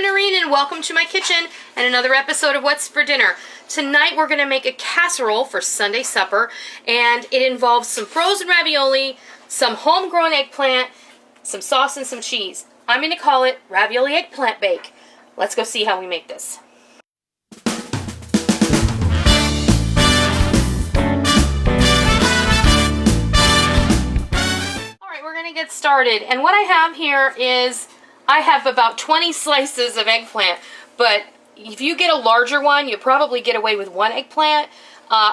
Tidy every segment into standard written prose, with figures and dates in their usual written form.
I'm Noreen and welcome to my kitchen and another episode of What's for Dinner. Tonight we're going to make a casserole for Sunday supper, and it involves some frozen ravioli, some homegrown eggplant, some sauce, and some cheese. I'm going to call it Ravioli Eggplant Bake. Let's go see how we make this. Alright, we're going to get started, and what I have here is I have about 20 slices of eggplant, but if you get a larger one, you'll probably get away with one eggplant.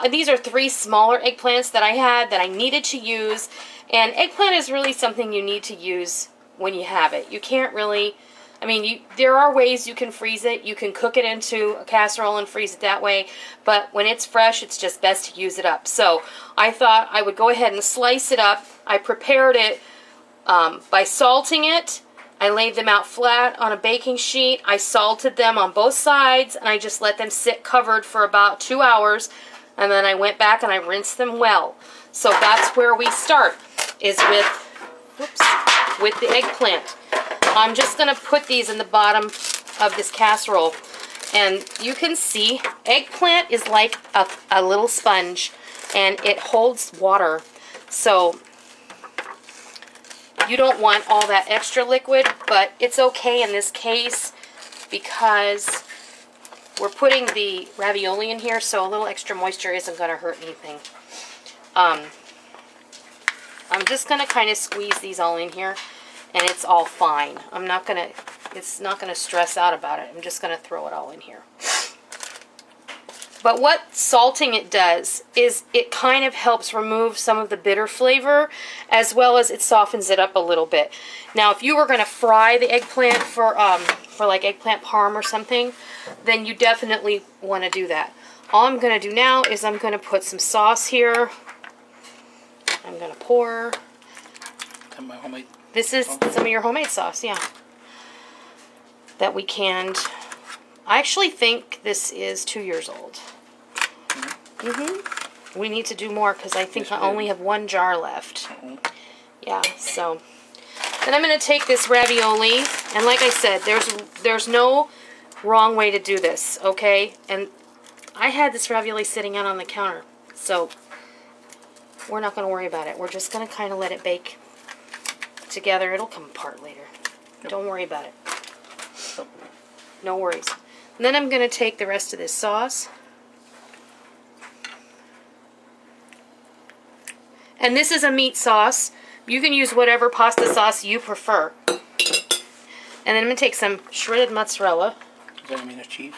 These are 3 smaller eggplants that I had that I needed to use, and eggplant is really something you need to use when you have it. You can't really, there are ways you can freeze it. You can cook it into a casserole and freeze it that way, but when it's fresh, it's just best to use it up. So I thought I would go ahead and slice it up. I prepared it by salting it. I laid them out flat on a baking sheet. I salted them on both sides, and I just let them sit covered for about 2 hours, and then I went back and I rinsed them well. So that's where we start, is with the eggplant. I'm just going to put these in the bottom of this casserole, and you can see eggplant is like a little sponge, and it holds water. So you don't want all that extra liquid, but it's okay in this case because we're putting the ravioli in here, so a little extra moisture isn't going to hurt anything. I'm just going to kind of squeeze these all in here, and it's all fine. It's not going to stress out about it. I'm just going to throw it all in here. But what salting it does is it kind of helps remove some of the bitter flavor, as well as it softens it up a little bit. Now, if you were going to fry the eggplant for like eggplant parm or something, then you definitely want to do that. All I'm going to do now is I'm going to put some sauce here. I'm going to pour. This is some of your homemade sauce, yeah, that we canned. I actually think this is 2 years old. We need to do more because I think I only have 1 jar left. Yeah, so then I'm going to take this ravioli, and like I said, there's no wrong way to do this, okay? And I had this ravioli sitting out on the counter, so we're not going to worry about it. We're just going to kind of let it bake together. It'll come apart later. Don't worry about it. No worries. And then I'm going to take the rest of this sauce. And this is a meat sauce. You can use whatever pasta sauce you prefer. And then I'm going to take some shredded mozzarella. Is that going to be enough cheese?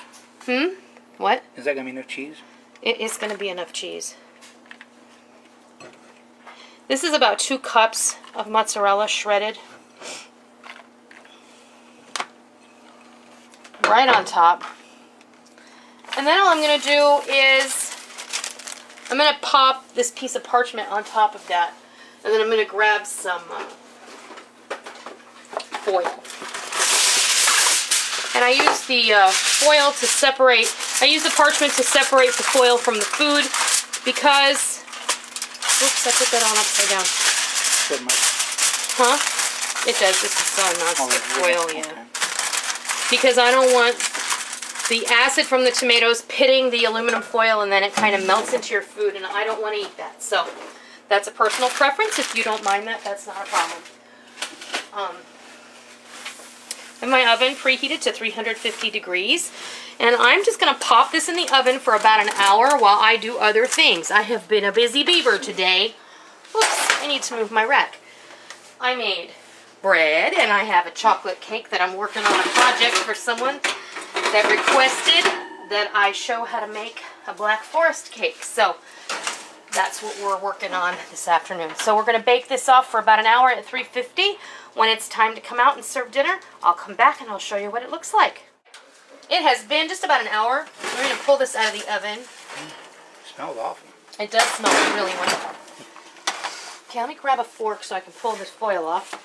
What? Is that going to be enough cheese? It is going to be enough cheese. This is about 2 cups of mozzarella shredded. Right on top. And then all I'm going to do is I'm going to pop this piece of parchment on top of that. And then I'm going to grab some foil. And I use the foil to separate, I use the parchment to separate the foil from the food because, oops, I put that on upside down. Good much. Huh? It does. This is non-stick foil, yeah. Okay. Because I don't want the acid from the tomatoes pitting the aluminum foil, and then it kind of melts into your food, and I don't want to eat that. So that's a personal preference. If you don't mind that, that's not a problem. And my oven preheated to 350 degrees, and I'm just going to pop this in the oven for about an hour while I do other things. I have been a busy beaver today. Oops, I need to move my rack. I made bread, and I have a chocolate cake that I'm working on a project for someone that requested that I show how to make a Black Forest cake. So that's what we're working on this afternoon. So we're going to bake this off for about an hour at 350. When it's time to come out and serve dinner, I'll come back and I'll show you what it looks like. It has been just about an hour. We're going to pull this out of the oven. It smells awful. It does smell really wonderful. Okay, let me grab a fork so I can pull this foil off.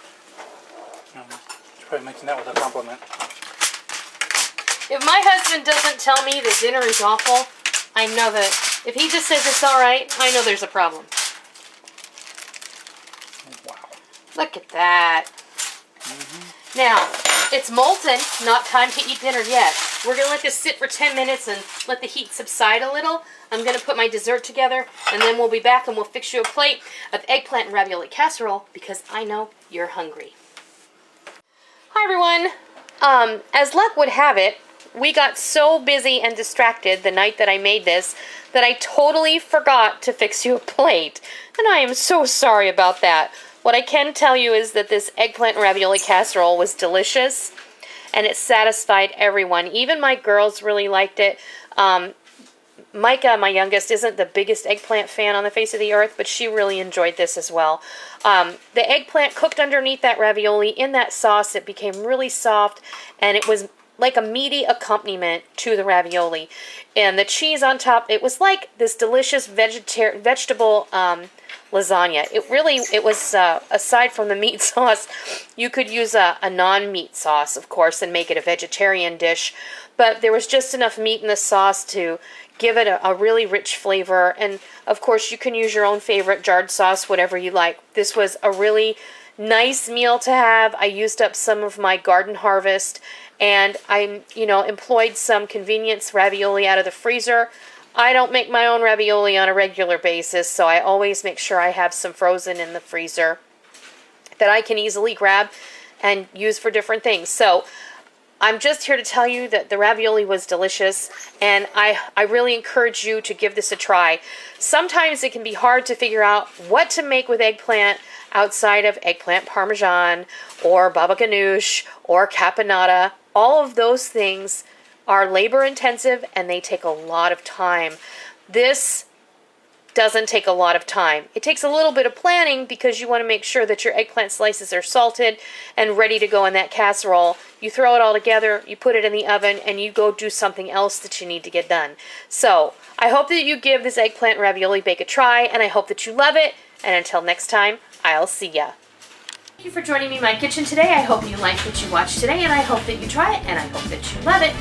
Should probably mention that with a compliment. If my husband doesn't tell me that dinner is awful, I know that. If he just says it's alright, I know there's a problem. Wow. Look at that. Now, It's molten, not time to eat dinner yet. We're gonna let this sit for 10 minutes and let the heat subside a little. I'm gonna put my dessert together, and then we'll be back and we'll fix you a plate of eggplant and ravioli casserole because I know you're hungry. Hi everyone. As luck would have it, we got so busy and distracted the night that I made this that I totally forgot to fix you a plate. And I am so sorry about that. What I can tell you is that this eggplant and ravioli casserole was delicious and it satisfied everyone. Even my girls really liked it. Micah, my youngest, isn't the biggest eggplant fan on the face of the earth, but she really enjoyed this as well. The eggplant cooked underneath that ravioli in that sauce. It became really soft, and it was like a meaty accompaniment to the ravioli. And the cheese on top, it was like this delicious vegetable lasagna. It was, aside from the meat sauce, you could use a non-meat sauce, of course, and make it a vegetarian dish. But there was just enough meat in the sauce to give it a really rich flavor. And, of course, you can use your own favorite jarred sauce, whatever you like. This was a really nice meal to have. I used up some of my garden harvest, and I, employed some convenience ravioli out of the freezer. I don't make my own ravioli on a regular basis, so I always make sure I have some frozen in the freezer that I can easily grab and use for different things. So I'm just here to tell you that the ravioli was delicious, and I really encourage you to give this a try. Sometimes it can be hard to figure out what to make with eggplant outside of eggplant parmesan or baba ganoush or caponata. All of those things are labor intensive and they take a lot of time. This doesn't take a lot of time. It takes a little bit of planning because you want to make sure that your eggplant slices are salted and ready to go in that casserole. You throw it all together, you put it in the oven, and you go do something else that you need to get done. So I hope that you give this eggplant ravioli bake a try, and I hope that you love it. And until next time, I'll see ya. Thank you for joining me in my kitchen today. I hope you liked what you watched today, and I hope that you try it, and I hope that you love it.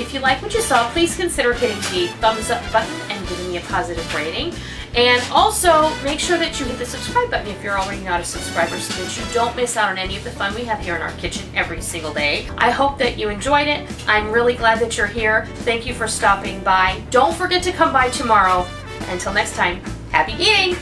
If you like what you saw, please consider hitting the thumbs up button and giving me a positive rating. And also, make sure that you hit the subscribe button if you're already not a subscriber so that you don't miss out on any of the fun we have here in our kitchen every single day. I hope that you enjoyed it. I'm really glad that you're here. Thank you for stopping by. Don't forget to come by tomorrow. Until next time, happy eating!